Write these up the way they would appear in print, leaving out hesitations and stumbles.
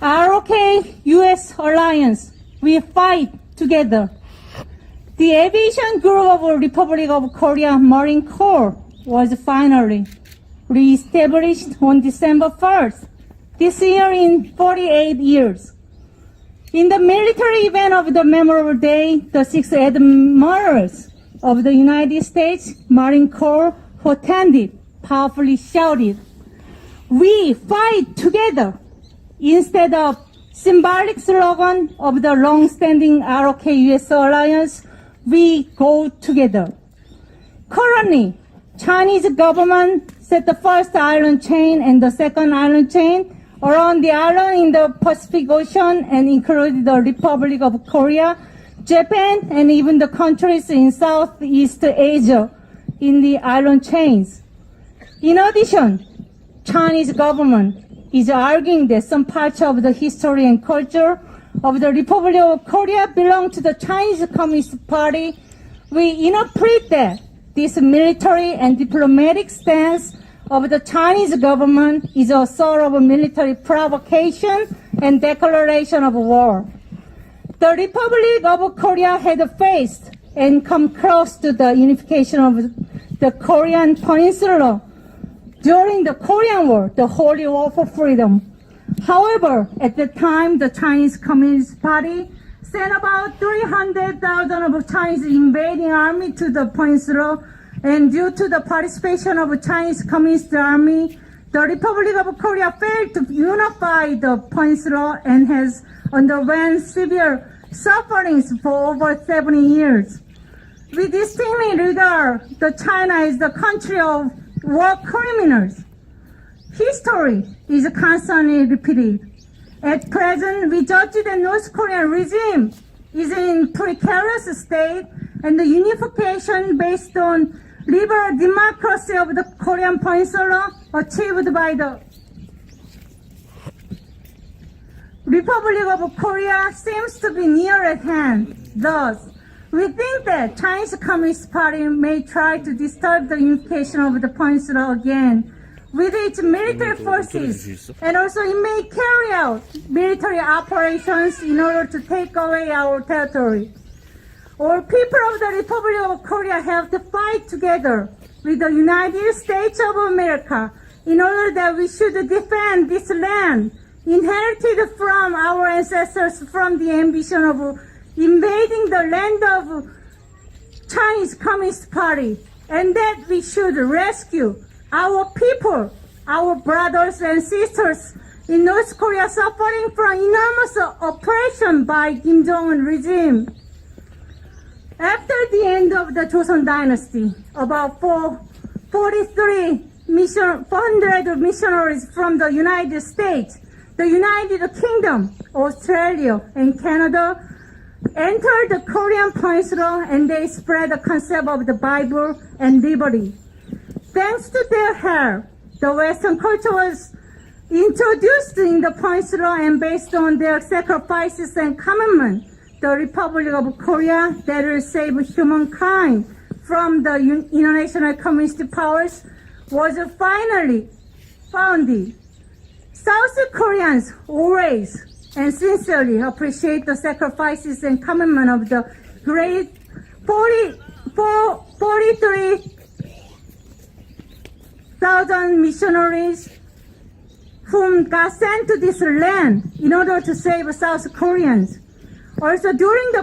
ROK-US alliance, we fight together. The aviation group of Republic of Korea Marine Corps was finally re-established on December 1st, this year in 48 years. In the military event of the memorable day, the 6 admirals of the United States Marine Corps who attended powerfully shouted, "We fight together," instead of symbolic slogan of the long-standing ROK-US alliance, "We go together." Currently, Chinese government set the first island chain and the second island chain around the island in the Pacific Ocean and included the Republic of Korea, Japan, and even the countries in Southeast Asia in the island chains. In addition, Chinese government is arguing that some parts of the history and culture of the Republic of Korea belong to the Chinese Communist Party. We interpret that this military and diplomatic stance of the Chinese government is a sort of a military provocation and declaration of war. The Republic of Korea had faced and come close to the unification of the Korean Peninsula during the Korean War, the Holy War for freedom. However, at the time, the Chinese Communist Party sent about 300,000 of Chinese invading army to the peninsula, and due to the participation of Chinese Communist Army, the Republic of Korea failed to unify the peninsula and has underwent severe sufferings for over 70 years. We distinctly regard the China as the country of war criminals. History is constantly repeated. At present, we judge the North Korean regime is in precarious state, and the unification based on liberal democracy of the Korean Peninsula achieved by the Republic of Korea seems to be near at hand. Thus, we think that Chinese Communist Party may try to disturb the unification of the peninsula again with its military forces, and also it may carry out military operations in order to take away our territory. All people of the Republic of Korea have to fight together with the United States of America in order that we should defend this land inherited from our ancestors from the ambition of invading the land of Chinese Communist Party, and that we should rescue our people, our brothers and sisters in North Korea suffering from enormous oppression by Kim Jong-un regime. After the end of the Joseon dynasty, about 400 missionaries from the United States, the United Kingdom, Australia, and Canada entered the Korean Peninsula, and they spread the concept of the Bible and liberty. Thanks to their help, the Western culture was introduced in the peninsula, and based on their sacrifices and commitment, the Republic of Korea that will save humankind from the international communist powers was finally founded. South Koreans always and sincerely appreciate the sacrifices and commitment of the great 43,000 missionaries whom got sent to this land in order to save South Koreans. Also, during the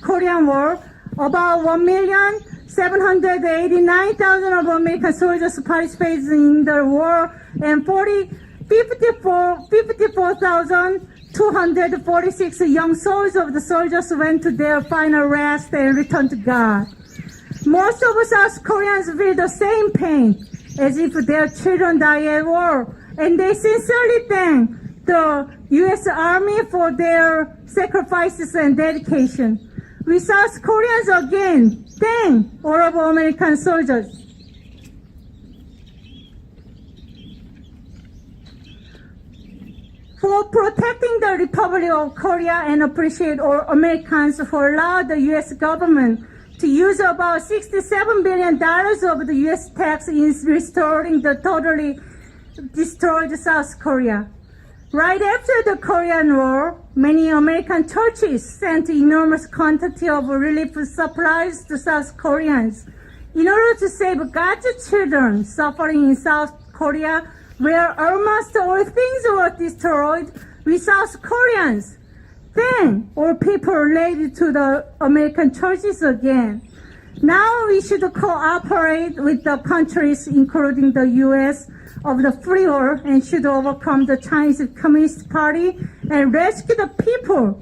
Korean War, about 1,789,000 of American soldiers participated in the war, and 54,246 young souls of the soldiers went to their final rest and returned to God. Most of South Koreans feel the same pain as if their children die at war, and they sincerely thank the U.S. Army for their sacrifices and dedication. We South Koreans again thank all of our American soldiers. For protecting the Republic of Korea, and appreciate all Americans who allowed the U.S. government to use about $67 billion of the U.S. tax in restoring the totally destroyed South Korea. Right after the Korean War, many American churches sent enormous quantity of relief supplies to South Koreans in order to save God's children suffering in South Korea, where almost all things were destroyed with South Koreans. Then all people related to the American churches again. Now we should cooperate with the countries, including the U.S., of the free world and should overcome the Chinese Communist Party and rescue the people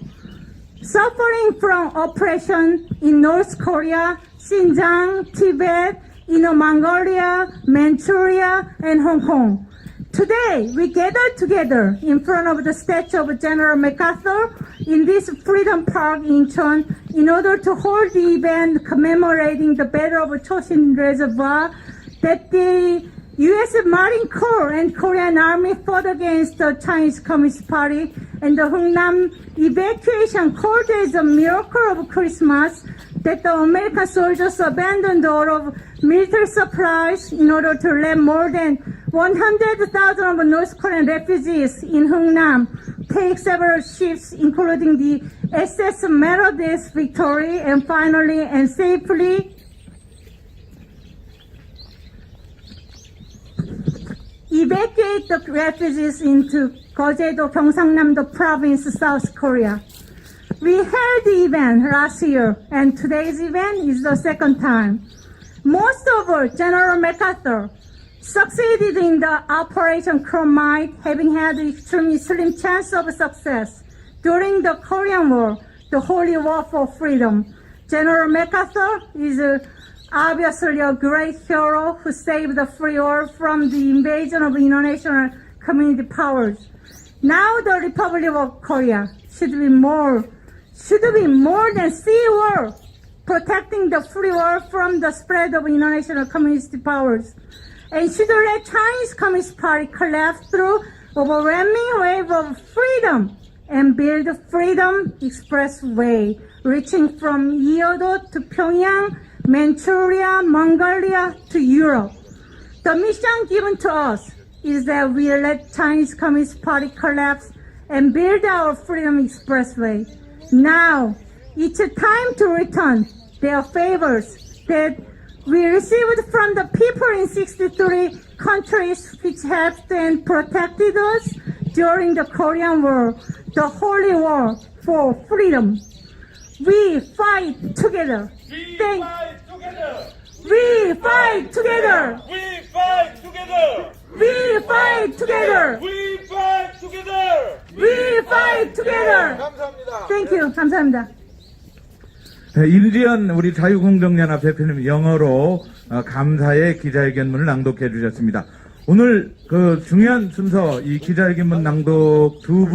suffering from oppression in North Korea, Xinjiang, Tibet, Inner Mongolia, Manchuria, and Hong Kong. Today, we gather together in front of the statue of General MacArthur in this Freedom Park in Incheon in order to hold the event commemorating the Battle of Chosin Reservoir that the U.S. Marine Corps and Korean Army fought against the Chinese Communist Party, and the Hungnam evacuation called as a miracle of Christmas that the American soldiers abandoned all of military supplies in order to let more than 100,000 of North Korean refugees in Hungnam take several ships, including the SS Meredith Victory, and finally and safely evacuate the refugees into Gojedo, Gyeongsangnam province, South Korea. We held the event last year, and today's event is the second time. Most of all, General MacArthur succeeded in the Operation Crown Might, having had an extremely slim chance of success during the Korean War, the Holy War for Freedom. General MacArthur is obviously a great hero who saved the free world from the invasion of international community powers. Now the Republic of Korea should be more than sea wall, protecting the free world from the spread of international communist powers, and should let Chinese Communist Party collapse through overwhelming wave of freedom and build Freedom Expressway, reaching from Yeodo to Pyongyang, Manchuria, Mongolia to Europe. The mission given to us is that we let Chinese Communist Party collapse and build our Freedom Expressway. Now, it's time to return their favors that we received from the people in 63 countries which helped and protected us during the Korean War, the Holy War for Freedom. We fight together. We fight together. We fight together. We fight together. We fight together. We fight together. We fight together. 감사합니다. Thank you. 감사합니다. 네, 인지연 우리 자유공정연합 대표님 영어로 감사의 기자회견문을 낭독해 주셨습니다. 오늘 그 중요한 순서 이 기자회견문 낭독 두 분